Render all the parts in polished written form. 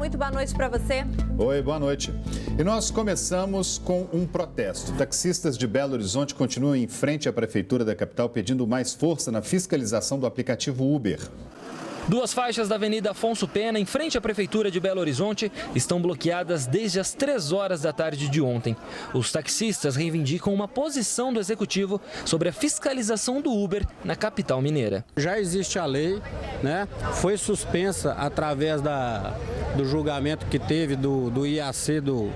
muito boa noite para você. Oi, boa noite. E nós começamos com um protesto. Taxistas de Belo Horizonte continuam em frente à prefeitura da capital pedindo mais força na fiscalização do aplicativo Uber. Duas faixas da Avenida Afonso Pena, em frente à Prefeitura de Belo Horizonte, estão bloqueadas desde as 3 horas da tarde de ontem. Os taxistas reivindicam uma posição do Executivo sobre a fiscalização do Uber na capital mineira. Já existe a lei, né? Foi suspensa através do julgamento que teve do IAC, do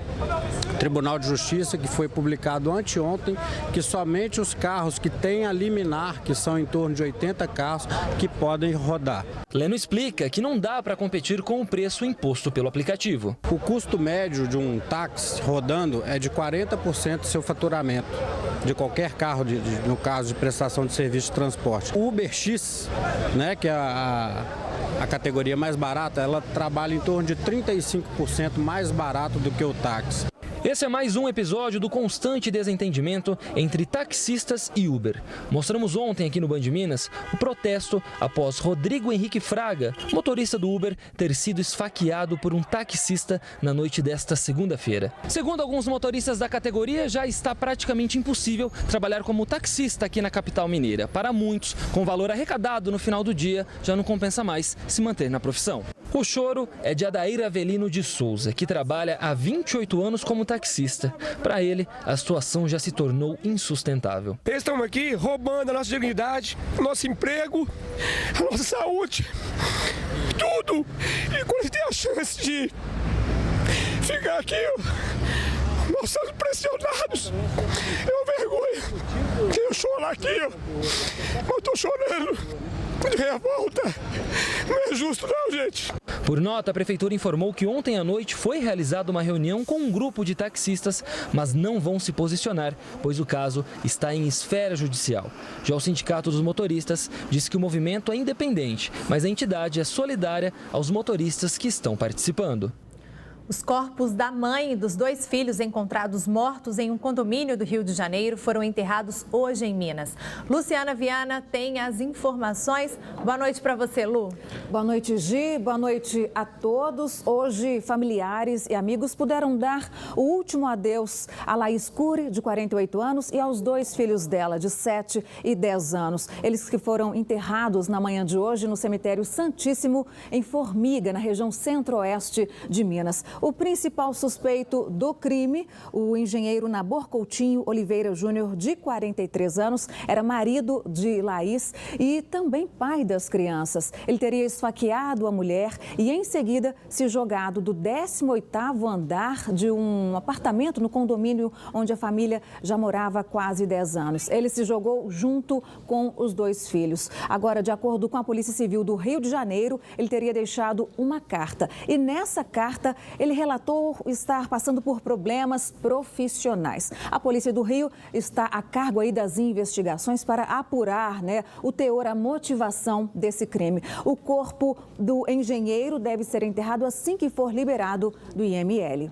Tribunal de Justiça, que foi publicado anteontem, que somente os carros que têm a liminar, que são em torno de 80 carros, que podem rodar. Leno explica que não dá para competir com o preço imposto pelo aplicativo. O custo médio de um táxi rodando é de 40% do seu faturamento, de qualquer carro, no caso de prestação de serviço de transporte. O Uber X, né, que é a categoria mais barata, ela trabalha em torno de 35% mais barato do que o táxi. Esse é mais um episódio do constante desentendimento entre taxistas e Uber. Mostramos ontem aqui no Band Minas o protesto após Rodrigo Henrique Fraga, motorista do Uber, ter sido esfaqueado por um taxista na noite desta segunda-feira. Segundo alguns motoristas da categoria, já está praticamente impossível trabalhar como taxista aqui na capital mineira. Para muitos, com o valor arrecadado no final do dia, já não compensa mais se manter na profissão. O choro é de Adair Avelino de Souza, que trabalha há 28 anos como taxista. Para ele, a situação já se tornou insustentável. Eles estão aqui roubando a nossa dignidade, o nosso emprego, a nossa saúde, tudo. E quando eles têm a chance de ficar aqui, nós somos pressionados. É uma vergonha. Eu choro aqui, mas eu estou chorando de revolta. Não é justo não, gente. Por nota, a Prefeitura informou que ontem à noite foi realizada uma reunião com um grupo de taxistas, mas não vão se posicionar, pois o caso está em esfera judicial. Já o Sindicato dos Motoristas diz que o movimento é independente, mas a entidade é solidária aos motoristas que estão participando. Os corpos da mãe e dos 2 filhos encontrados mortos em um condomínio do Rio de Janeiro foram enterrados hoje em Minas. Luciana Viana tem as informações. Boa noite para você, Lu. Boa noite, Gi. Boa noite a todos. Hoje, familiares e amigos puderam dar o último adeus a Laís Cury, de 48 anos, e aos 2 filhos dela, de 7 e 10 anos. Eles que foram enterrados na manhã de hoje no cemitério Santíssimo, em Formiga, na região centro-oeste de Minas. O principal suspeito do crime, o engenheiro Nabor Coutinho Oliveira Júnior, de 43 anos, era marido de Laís e também pai das crianças. Ele teria esfaqueado a mulher e, em seguida, se jogado do 18º andar de um apartamento no condomínio onde a família já morava há quase 10 anos. Ele se jogou junto com os 2 filhos. Agora, de acordo com a Polícia Civil do Rio de Janeiro, ele teria deixado uma carta. E nessa carta, ele relatou estar passando por problemas profissionais. A Polícia do Rio está a cargo aí das investigações para apurar, o teor, a motivação desse crime. O corpo do engenheiro deve ser enterrado assim que for liberado do IML.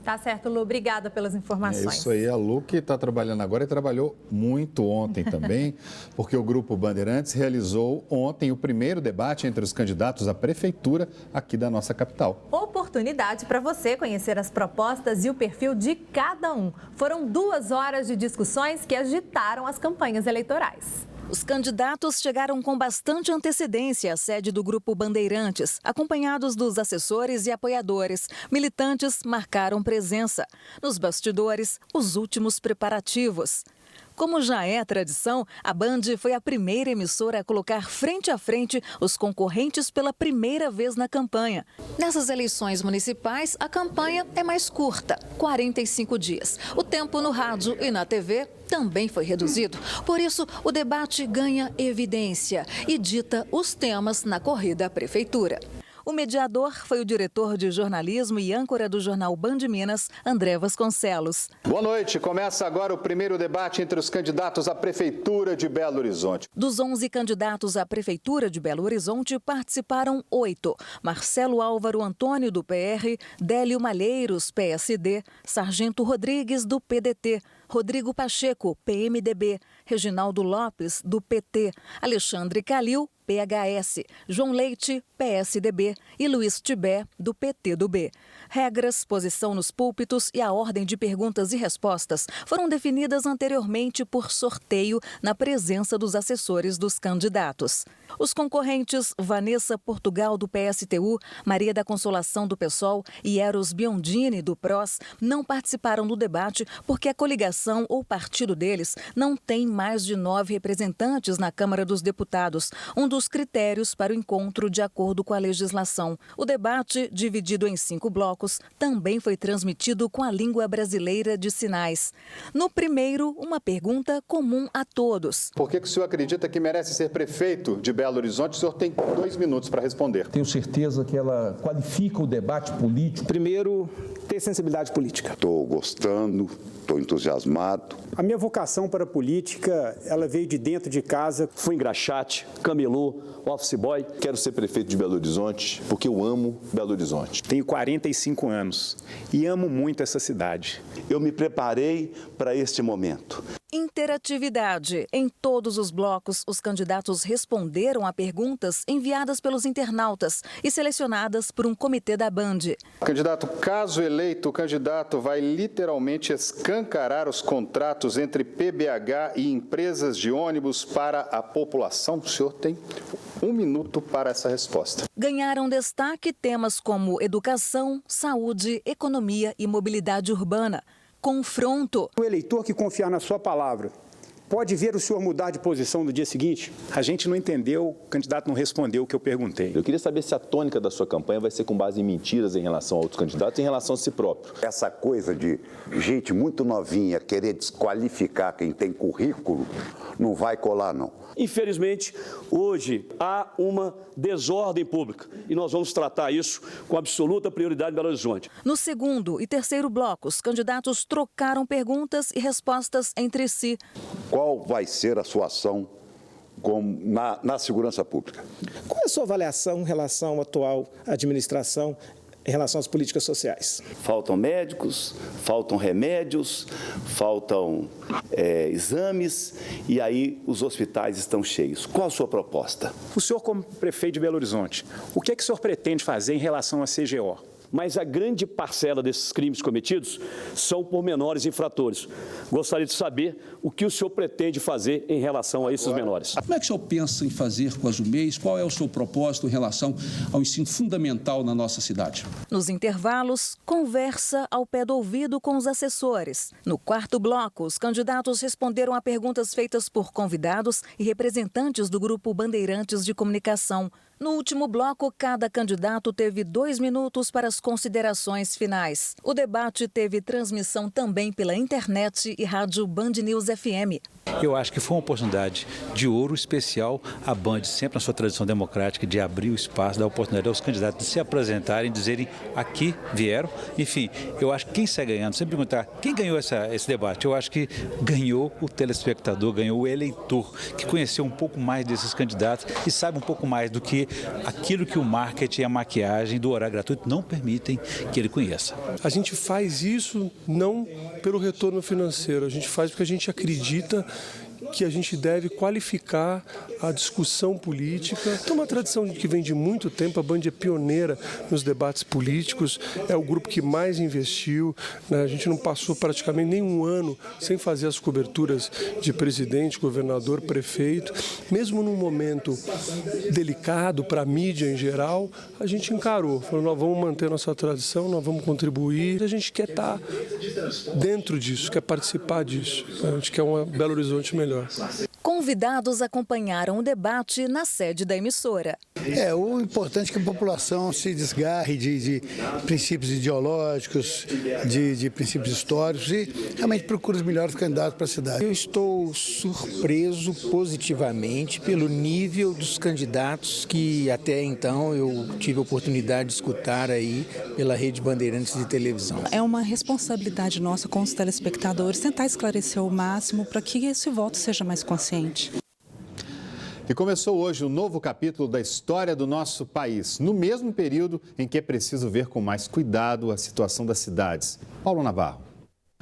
Tá certo, Lu. Obrigada pelas informações. É isso aí, a Lu que está trabalhando agora e trabalhou muito ontem também, porque o Grupo Bandeirantes realizou ontem o primeiro debate entre os candidatos à prefeitura aqui da nossa capital. Oportunidade para você conhecer as propostas e o perfil de cada um. Foram 2 horas de discussões que agitaram as campanhas eleitorais. Os candidatos chegaram com bastante antecedência à sede do Grupo Bandeirantes, acompanhados dos assessores e apoiadores. Militantes marcaram presença. Nos bastidores, os últimos preparativos. Como já é tradição, a Band foi a primeira emissora a colocar frente a frente os concorrentes pela primeira vez na campanha. Nessas eleições municipais, a campanha é mais curta, 45 dias. O tempo no rádio e na TV também foi reduzido. Por isso, o debate ganha evidência e dita os temas na corrida à prefeitura. O mediador foi o diretor de jornalismo e âncora do jornal Band Minas, André Vasconcelos. Boa noite. Começa agora o primeiro debate entre os candidatos à Prefeitura de Belo Horizonte. Dos 11 candidatos à Prefeitura de Belo Horizonte, participaram 8. Marcelo Álvaro Antônio, do PR, Délio Malheiros, PSD, Sargento Rodrigues, do PDT, Rodrigo Pacheco, PMDB, Reginaldo Lopes, do PT, Alexandre Calil, PHS, João Leite, PSDB e Luiz Tibé, do PTdoB. Regras, posição nos púlpitos e a ordem de perguntas e respostas foram definidas anteriormente por sorteio na presença dos assessores dos candidatos. Os concorrentes Vanessa Portugal, do PSTU, Maria da Consolação, do PSOL e Eros Biondini, do PROS, não participaram do debate porque a coligação ou partido deles não tem mais de 9 representantes na Câmara dos Deputados, um dos critérios para o encontro de acordo com a legislação. O debate, dividido em 5 blocos, também foi transmitido com a língua brasileira de sinais. No primeiro, uma pergunta comum a todos. Por que o senhor acredita que merece ser prefeito de Belo Horizonte? O senhor tem 2 minutos para responder. Tenho certeza que ela qualifica o debate político. Primeiro, ter sensibilidade política. Estou gostando, estou entusiasmado. A minha vocação para a política, ela veio de dentro de casa. Fui engraxate, camelô, office boy. Quero ser prefeito de Belo Horizonte porque eu amo Belo Horizonte. Tenho 45 anos e amo muito essa cidade. Eu me preparei para este momento. Interatividade. Em todos os blocos, os candidatos responderam a perguntas enviadas pelos internautas e selecionadas por um comitê da Band. Candidato, caso eleito, o candidato vai literalmente escancarar os contratos entre PBH e empresas de ônibus para a população? O senhor tem 1 minuto para essa resposta. Ganharam destaque temas como educação, saúde, economia e mobilidade urbana. Confronto. O eleitor que confiar na sua palavra pode ver o senhor mudar de posição no dia seguinte? A gente não entendeu, o candidato não respondeu o que eu perguntei. Eu queria saber se a tônica da sua campanha vai ser com base em mentiras em relação a outros candidatos e em relação a si próprio. Essa coisa de gente muito novinha querer desqualificar quem tem currículo não vai colar, não. Infelizmente, hoje há uma desordem pública e nós vamos tratar isso com absoluta prioridade em Belo Horizonte. No segundo e terceiro blocos, os candidatos trocaram perguntas e respostas entre si. Qual vai ser a sua ação na segurança pública? Qual é a sua avaliação em relação à atual administração, em relação às políticas sociais? Faltam médicos, faltam remédios, faltam exames e aí os hospitais estão cheios. Qual a sua proposta? O senhor, como prefeito de Belo Horizonte, o que o senhor pretende fazer em relação à CGO? Mas a grande parcela desses crimes cometidos são por menores infratores. Gostaria de saber o que o senhor pretende fazer em relação a esses menores. Como é que o senhor pensa em fazer com as UMEIs? Qual é o seu propósito em relação ao ensino fundamental na nossa cidade? Nos intervalos, conversa ao pé do ouvido com os assessores. No quarto bloco, os candidatos responderam a perguntas feitas por convidados e representantes do Grupo Bandeirantes de Comunicação. No último bloco, cada candidato teve 2 minutos para as considerações finais. O debate teve transmissão também pela internet e rádio Band News FM. Eu acho que foi uma oportunidade de ouro especial, a Band, sempre na sua tradição democrática, de abrir o espaço, dar a oportunidade aos candidatos de se apresentarem, dizerem aqui vieram. Enfim, eu acho que quem sai ganhando, sempre perguntar quem ganhou esse debate, eu acho que ganhou o telespectador, ganhou o eleitor, que conheceu um pouco mais desses candidatos e sabe um pouco mais do que aquilo que o marketing e a maquiagem do horário gratuito não permitem que ele conheça. A gente faz isso não pelo retorno financeiro, a gente faz porque a gente acredita que a gente deve qualificar a discussão política. É uma tradição que vem de muito tempo, a Band é pioneira nos debates políticos, é o grupo que mais investiu, né? A gente não passou praticamente nem um ano sem fazer as coberturas de presidente, governador, prefeito. Mesmo num momento delicado para a mídia em geral, a gente encarou, falou, nós vamos manter nossa tradição, nós vamos contribuir, a gente quer estar dentro disso, quer participar disso, a gente quer um Belo Horizonte melhor. Convidados acompanharam o debate na sede da emissora. O importante é que a população se desgarre de princípios ideológicos, de princípios históricos e realmente procure os melhores candidatos para a cidade. Eu estou surpreso positivamente pelo nível dos candidatos que até então eu tive a oportunidade de escutar aí pela Rede Bandeirantes de televisão. É uma responsabilidade nossa com os telespectadores tentar esclarecer o máximo para que esse voto seja mais consciente. E começou hoje um novo capítulo da história do nosso país, no mesmo período em que é preciso ver com mais cuidado a situação das cidades. Paulo Navarro.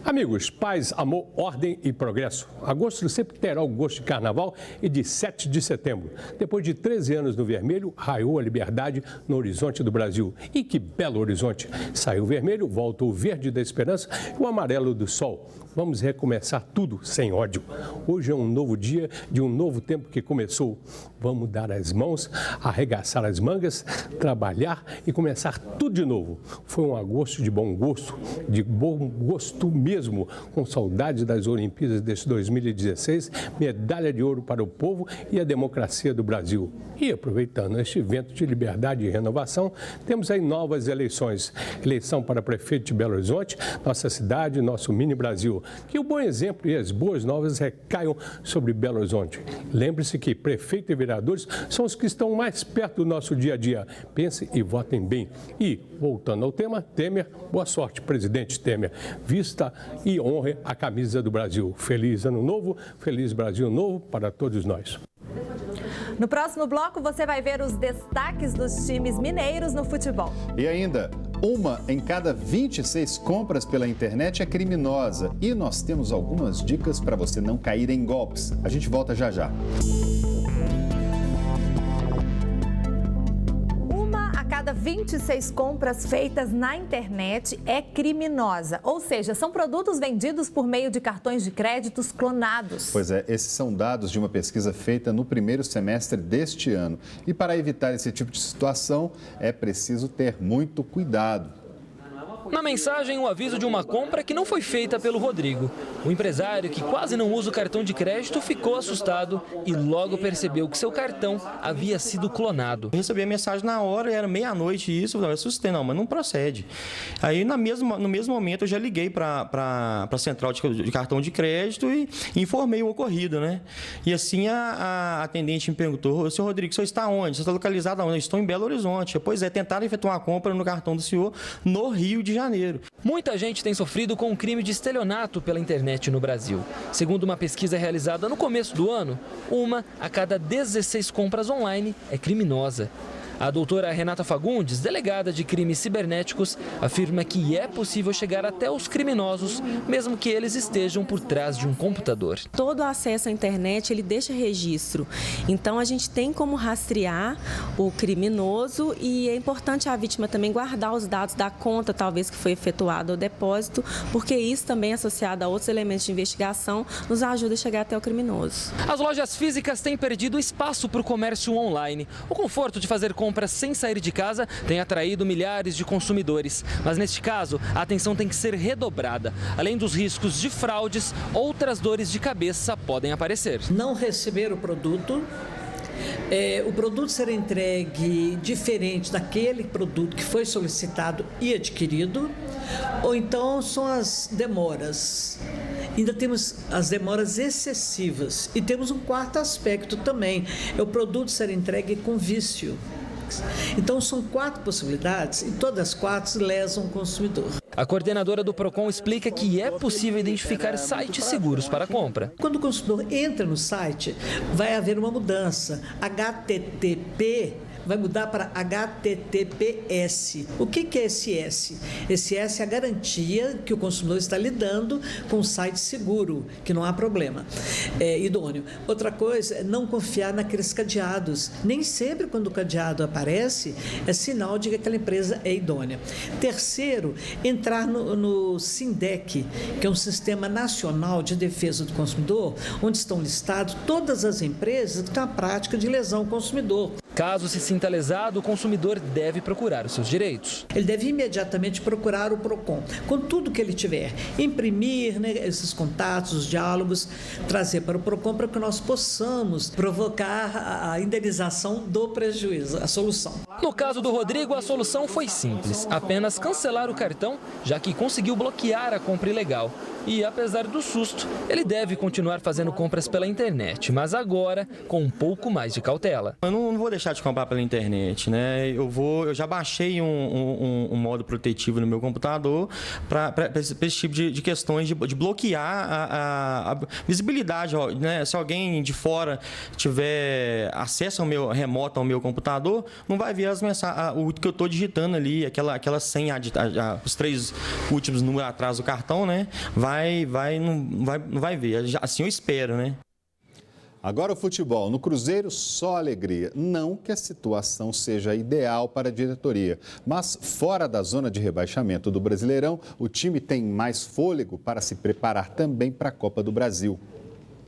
Amigos, paz, amor, ordem e progresso. Agosto sempre terá o gosto de carnaval e de 7 de setembro. Depois de 13 anos no vermelho, raiou a liberdade no horizonte do Brasil. E que belo horizonte! Saiu o vermelho, volta o verde da esperança e o amarelo do sol. Vamos recomeçar tudo sem ódio. Hoje é um novo dia de um novo tempo que começou. Vamos dar as mãos, arregaçar as mangas, trabalhar e começar tudo de novo. Foi um agosto de bom gosto mesmo, com saudade das Olimpíadas deste 2016, medalha de ouro para o povo e a democracia do Brasil. E aproveitando este evento de liberdade e renovação, temos aí novas eleições. Eleição para prefeito de Belo Horizonte, nossa cidade, nosso mini Brasil. Que o bom exemplo e as boas novas recaiam sobre Belo Horizonte. Lembre-se que prefeito e vereadores são os que estão mais perto do nosso dia a dia. Pense e votem bem. E, voltando ao tema, Temer, boa sorte, presidente Temer. Vista e honre a camisa do Brasil. Feliz Ano Novo, feliz Brasil Novo para todos nós. No próximo bloco, você vai ver os destaques dos times mineiros no futebol. E ainda, 1 em cada 26 compras pela internet é criminosa. E nós temos algumas dicas para você não cair em golpes. A gente volta já já. 1 a cada 26 compras feitas na internet é criminosa. Ou seja, são produtos vendidos por meio de cartões de créditos clonados. Pois é, esses são dados de uma pesquisa feita no primeiro semestre deste ano. E para evitar esse tipo de situação, é preciso ter muito cuidado. Na mensagem, o aviso de uma compra que não foi feita pelo Rodrigo. O empresário, que quase não usa o cartão de crédito, ficou assustado e logo percebeu que seu cartão havia sido clonado. Eu recebi a mensagem na hora, era meia-noite isso, eu assustei, mas não procede. Aí, no mesmo momento, eu já liguei para a central de cartão de crédito e informei o ocorrido, né? E assim, a atendente me perguntou: senhor Rodrigo, o senhor está onde? Você está localizado onde? Eu estou em Belo Horizonte. Pois é, tentaram efetuar uma compra no cartão do senhor no Rio de Janeiro. Muita gente tem sofrido com o crime de estelionato pela internet no Brasil. Segundo uma pesquisa realizada no começo do ano, 1 a cada 16 compras online é criminosa. A doutora Renata Fagundes, delegada de crimes cibernéticos, afirma que é possível chegar até os criminosos, mesmo que eles estejam por trás de um computador. Todo acesso à internet, ele deixa registro. Então, a gente tem como rastrear o criminoso e é importante a vítima também guardar os dados da conta, talvez, que foi efetuado o depósito, porque isso também, associado a outros elementos de investigação, nos ajuda a chegar até o criminoso. As lojas físicas têm perdido espaço para o comércio online. O conforto de fazer compras sem sair de casa tem atraído milhares de consumidores. Mas neste caso, a atenção tem que ser redobrada. Além dos riscos de fraudes, outras dores de cabeça podem aparecer. Não receber o produto ser entregue diferente daquele produto que foi solicitado e adquirido, ou então são as demoras. Ainda temos as demoras excessivas e temos um quarto aspecto também, é o produto ser entregue com vício. Então, são 4 possibilidades e todas as 4 lesam o consumidor. A coordenadora do PROCON explica que é possível identificar sites seguros para a compra. Quando o consumidor entra no site, vai haver uma mudança. HTTP vai mudar para HTTPS. O que é esse S? Esse S é a garantia que o consumidor está lidando com um site seguro, que não há problema, idôneo. Outra coisa é não confiar naqueles cadeados. Nem sempre quando o cadeado aparece, é sinal de que aquela empresa é idônea. Terceiro, entrar no SINDEC, que é um Sistema Nacional de Defesa do Consumidor, onde estão listados todas as empresas que têm a prática de lesão ao consumidor. Caso se sinta lesado, o consumidor deve procurar os seus direitos. Ele deve imediatamente procurar o PROCON, com tudo que ele tiver. Imprimir, né, esses contatos, os diálogos, trazer para o PROCON para que nós possamos provocar a indenização do prejuízo, a solução. No caso do Rodrigo, a solução foi simples, apenas cancelar o cartão, já que conseguiu bloquear a compra ilegal. E, apesar do susto, ele deve continuar fazendo compras pela internet, mas agora com um pouco mais de cautela. Eu não vou deixar deixar de comprar pela internet, né? Eu já baixei um modo protetivo no meu computador para esse tipo de questões de bloquear a visibilidade, né? Se alguém de fora tiver acesso remoto ao meu computador, não vai ver as mensagens, o que eu estou digitando ali, aquela senha, os 3 últimos números atrás do cartão, né? Não vai ver. Assim eu espero, né? Agora o futebol. No Cruzeiro, só alegria. Não que a situação seja ideal para a diretoria, mas fora da zona de rebaixamento do Brasileirão, o time tem mais fôlego para se preparar também para a Copa do Brasil.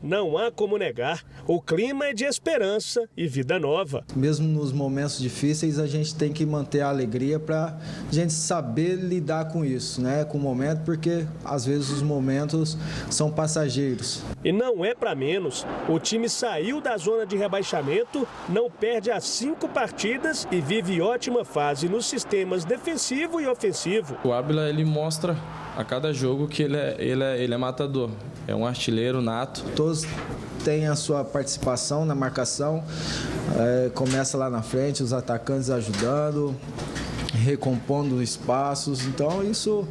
Não há como negar, o clima é de esperança e vida nova. Mesmo nos momentos difíceis, a gente tem que manter a alegria para a gente saber lidar com isso, né? Com o momento, porque às vezes os momentos são passageiros. E não é para menos. O time saiu da zona de rebaixamento, não perde as 5 partidas e vive ótima fase nos sistemas defensivo e ofensivo. O Ábila, ele mostra a cada jogo que ele é matador. É um artilheiro nato. Todos têm a sua participação na marcação. Começa lá na frente, os atacantes ajudando, recompondo espaços. Então isso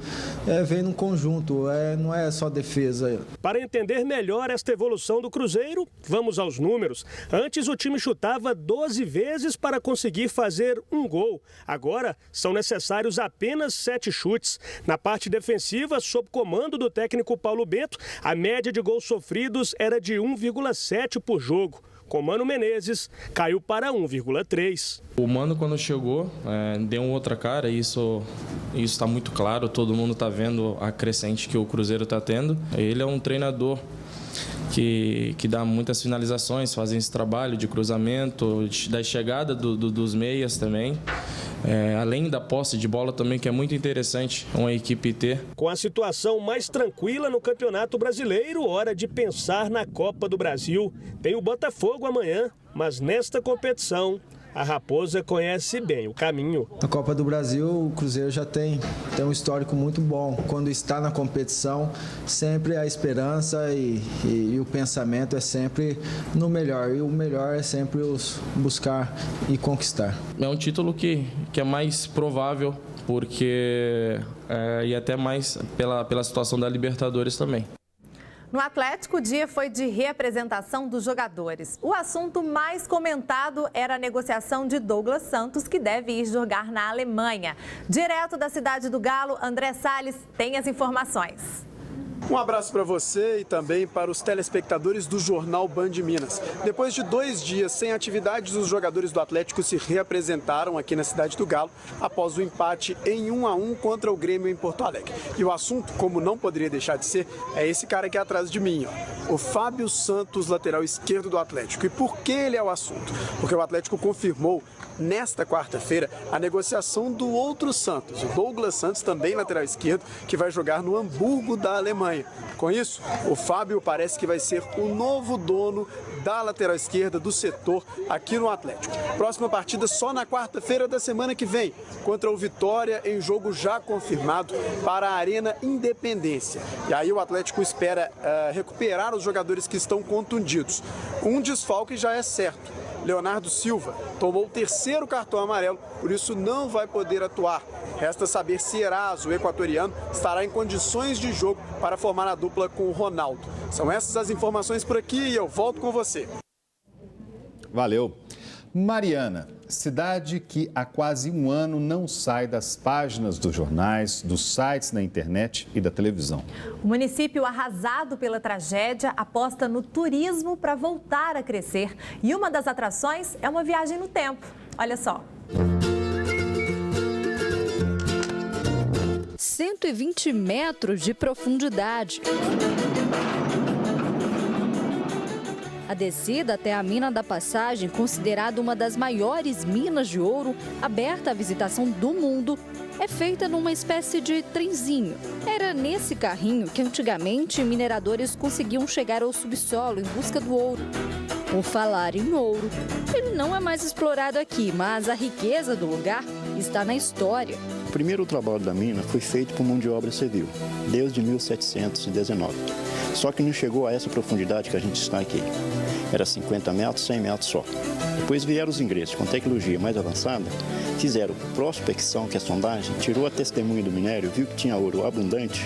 vem num conjunto, não é só defesa. Para entender melhor esta evolução do Cruzeiro, vamos aos números. Antes o time chutava 12 vezes para conseguir fazer um gol. Agora são necessários apenas 7 chutes. Na parte defensiva, sob comando do técnico Paulo Bento, a média de gols sofridos era de 1,7 por jogo. Com Mano Menezes, caiu para 1,3. O Mano, quando chegou, deu outra cara, e isso está muito claro, todo mundo está vendo a crescente que o Cruzeiro está tendo. Ele é um treinador que dá muitas finalizações, faz esse trabalho de cruzamento, da chegada dos meias também. Além da posse de bola também, que é muito interessante uma equipe ter. Com a situação mais tranquila no Campeonato Brasileiro, hora de pensar na Copa do Brasil. Tem o Botafogo amanhã, mas nesta competição a Raposa conhece bem o caminho. Na Copa do Brasil, o Cruzeiro já tem um histórico muito bom. Quando está na competição, sempre a esperança e o pensamento é sempre no melhor. E o melhor é sempre buscar e conquistar. É um título que é mais provável, porque e até mais pela situação da Libertadores também. No Atlético, o dia foi de reapresentação dos jogadores. O assunto mais comentado era a negociação de Douglas Santos, que deve ir jogar na Alemanha. Direto da cidade do Galo, André Salles tem as informações. Um abraço para você e também para os telespectadores do Jornal Band Minas. Depois de 2 dias sem atividades, os jogadores do Atlético se reapresentaram aqui na cidade do Galo após o empate em 1-1 contra o Grêmio em Porto Alegre. E o assunto, como não poderia deixar de ser, é esse cara aqui atrás de mim, ó, o Fábio Santos, lateral esquerdo do Atlético. E por que ele é o assunto? Porque o Atlético confirmou nesta quarta-feira a negociação do outro Santos, o Douglas Santos, também lateral esquerdo, que vai jogar no Hamburgo da Alemanha. Com isso, o Fábio parece que vai ser o novo dono da lateral esquerda do setor aqui no Atlético. Próxima partida só na quarta-feira da semana que vem, contra o Vitória, em jogo já confirmado para a Arena Independência. E aí o Atlético espera recuperar os jogadores que estão contundidos. Um desfalque já é certo. Leonardo Silva tomou o 3º cartão amarelo, por isso não vai poder atuar. Resta saber se Eraso, o equatoriano, estará em condições de jogo para formar a dupla com o Ronaldo. São essas as informações por aqui e eu volto com você. Valeu. Mariana, cidade que há quase um ano não sai das páginas dos jornais, dos sites na internet e da televisão. O município, arrasado pela tragédia, aposta no turismo para voltar a crescer. E uma das atrações é uma viagem no tempo. Olha só. 120 metros de profundidade. A descida até a Mina da Passagem, considerada uma das maiores minas de ouro aberta à visitação do mundo, é feita numa espécie de trenzinho. Era nesse carrinho que antigamente mineradores conseguiam chegar ao subsolo em busca do ouro. Por falar em ouro, ele não é mais explorado aqui, mas a riqueza do lugar está na história. O primeiro trabalho da mina foi feito por mão de obra civil, desde 1719. Só que não chegou a essa profundidade que a gente está aqui. Era 50 metros, 100 metros só. Depois vieram os ingressos com tecnologia mais avançada, fizeram prospecção, que é sondagem, tirou a testemunha do minério, viu que tinha ouro abundante,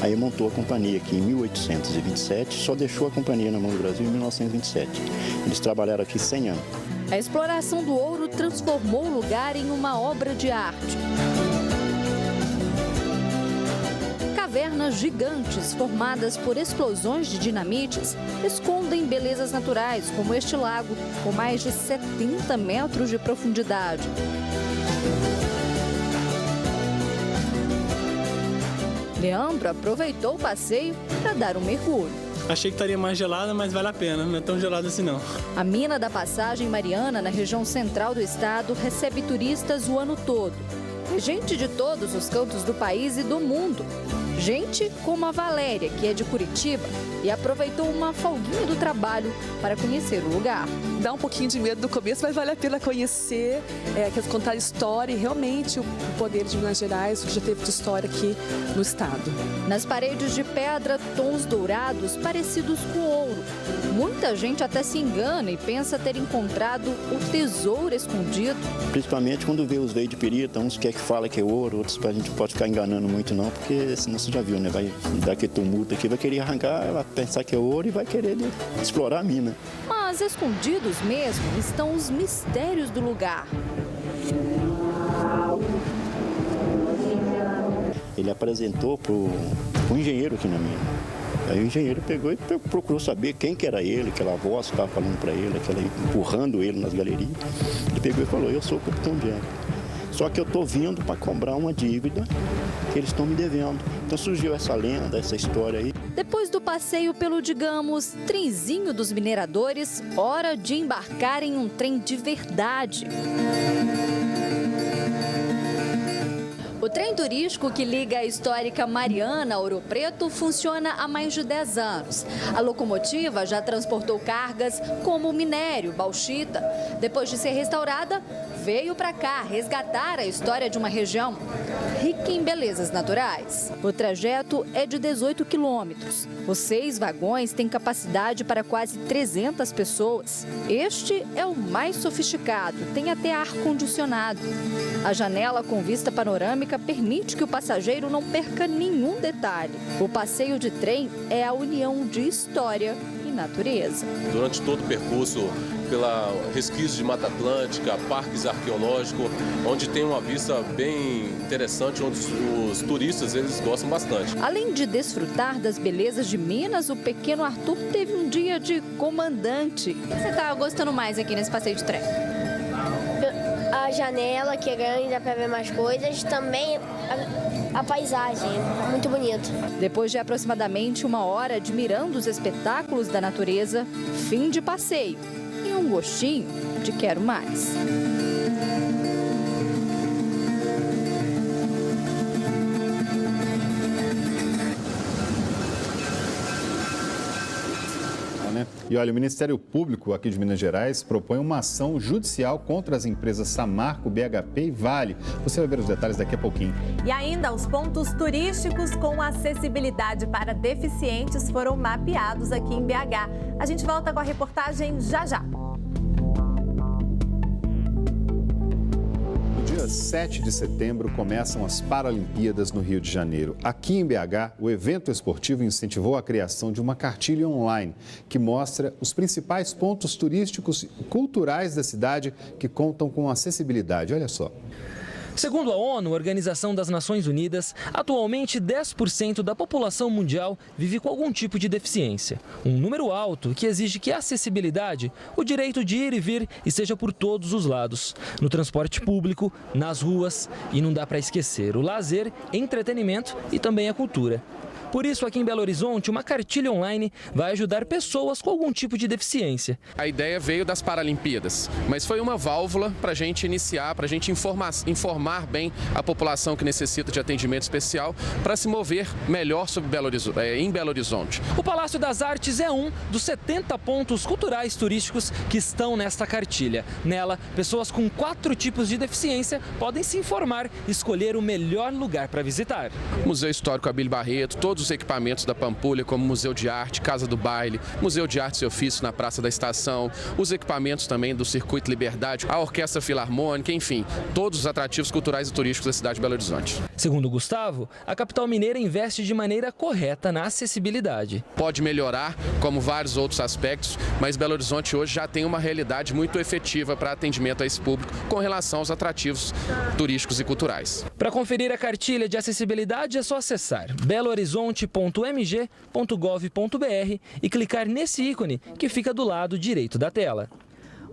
aí montou a companhia aqui em 1827, só deixou a companhia na mão do Brasil em 1927. Eles trabalharam aqui 100 anos. A exploração do ouro transformou o lugar em uma obra de arte. Cavernas gigantes formadas por explosões de dinamites escondem belezas naturais, como este lago, com mais de 70 metros de profundidade. Leandro aproveitou o passeio para dar um mergulho. Achei que estaria mais gelada, mas vale a pena, não é tão gelada assim não. A mina da Passagem Mariana, na região central do estado, recebe turistas o ano todo. É gente de todos os cantos do país e do mundo. Gente como a Valéria, que é de Curitiba e aproveitou uma folguinha do trabalho para conhecer o lugar. Dá um pouquinho de medo no começo, mas vale a pena conhecer, contar a história e realmente o poder de Minas Gerais, o que já teve de história aqui no estado. Nas paredes de pedra, tons dourados parecidos com ouro. Muita gente até se engana e pensa ter encontrado o tesouro escondido. Principalmente quando vê os veios de perita, uns quer que fala que é ouro, outros a gente pode ficar enganando muito não, porque senão você já viu, né? Vai dar aquele tumulto aqui, vai querer arrancar, vai pensar que é ouro e vai querer explorar a mina. Mas escondidos mesmo estão os mistérios do lugar. Ele apresentou para o engenheiro aqui na mina. Aí o engenheiro pegou e procurou saber quem que era ele, aquela voz que estava falando para ele, aquela empurrando ele nas galerias. Ele pegou e falou, eu sou o Capitão Jack. Só que eu estou vindo para cobrar uma dívida que eles estão me devendo. Então surgiu essa lenda, essa história aí. Depois do passeio pelo, digamos, trenzinho dos mineradores, hora de embarcar em um trem de verdade. O trem turístico que liga a histórica Mariana a Ouro Preto funciona há mais de 10 anos. A locomotiva já transportou cargas como minério, bauxita. Depois de ser restaurada, veio para cá resgatar a história de uma região rica em belezas naturais. O trajeto é de 18 quilômetros. Os 6 vagões têm capacidade para quase 300 pessoas. Este é o mais sofisticado, tem até ar-condicionado. A janela com vista panorâmica permite que o passageiro não perca nenhum detalhe. O passeio de trem é a união de história e natureza. Durante todo o percurso, pela resquícios de Mata Atlântica, parques arqueológicos, onde tem uma vista bem interessante, onde os turistas eles gostam bastante. Além de desfrutar das belezas de Minas, o pequeno Arthur teve um dia de comandante. O que você está gostando mais aqui nesse passeio de trem? A janela, que é grande, dá para ver mais coisas. Também a paisagem, é muito bonito. Depois de aproximadamente 1 hora admirando os espetáculos da natureza, fim de passeio e um gostinho de quero mais. E olha, o Ministério Público aqui de Minas Gerais propõe uma ação judicial contra as empresas Samarco, BHP e Vale. Você vai ver os detalhes daqui a pouquinho. E ainda os pontos turísticos com acessibilidade para deficientes foram mapeados aqui em BH. A gente volta com a reportagem já já. Dia 7 de setembro começam as Paralimpíadas no Rio de Janeiro. Aqui em BH, o evento esportivo incentivou a criação de uma cartilha online que mostra os principais pontos turísticos e culturais da cidade que contam com acessibilidade. Olha só. Segundo a ONU, Organização das Nações Unidas, atualmente 10% da população mundial vive com algum tipo de deficiência. Um número alto que exige que a acessibilidade, o direito de ir e vir, esteja por todos os lados. No transporte público, nas ruas e não dá para esquecer o lazer, entretenimento e também a cultura. Por isso, aqui em Belo Horizonte, uma cartilha online vai ajudar pessoas com algum tipo de deficiência. A ideia veio das Paralimpíadas, mas foi uma válvula para a gente iniciar, para a gente informar bem a população que necessita de atendimento especial para se mover melhor em Belo Horizonte. O Palácio das Artes é um dos 70 pontos culturais turísticos que estão nesta cartilha. Nela, pessoas com 4 tipos de deficiência podem se informar e escolher o melhor lugar para visitar. Museu Histórico Abílio Barreto, todos os equipamentos da Pampulha, como Museu de Arte, Casa do Baile, Museu de Artes e Ofícios na Praça da Estação, os equipamentos também do Circuito Liberdade, a Orquestra Filarmônica, enfim, todos os atrativos culturais e turísticos da cidade de Belo Horizonte. Segundo Gustavo, a capital mineira investe de maneira correta na acessibilidade. Pode melhorar, como vários outros aspectos, mas Belo Horizonte hoje já tem uma realidade muito efetiva para atendimento a esse público com relação aos atrativos turísticos e culturais. Para conferir a cartilha de acessibilidade é só acessar belohorizonte.mg.gov.br e clicar nesse ícone que fica do lado direito da tela.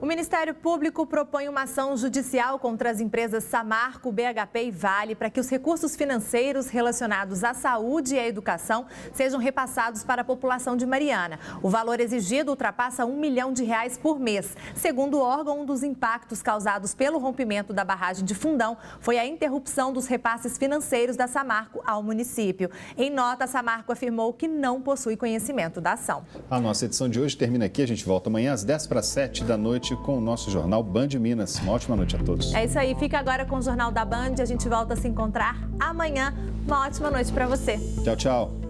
O Ministério Público propõe uma ação judicial contra as empresas Samarco, BHP e Vale para que os recursos financeiros relacionados à saúde e à educação sejam repassados para a população de Mariana. O valor exigido ultrapassa R$1 milhão por mês. Segundo o órgão, um dos impactos causados pelo rompimento da barragem de Fundão foi a interrupção dos repasses financeiros da Samarco ao município. Em nota, a Samarco afirmou que não possui conhecimento da ação. A nossa edição de hoje termina aqui. A gente volta amanhã às 6:50 da noite com o nosso Jornal Band Minas. Uma ótima noite a todos. É isso aí. Fica agora com o Jornal da Band. A gente volta a se encontrar amanhã. Uma ótima noite para você. Tchau, tchau.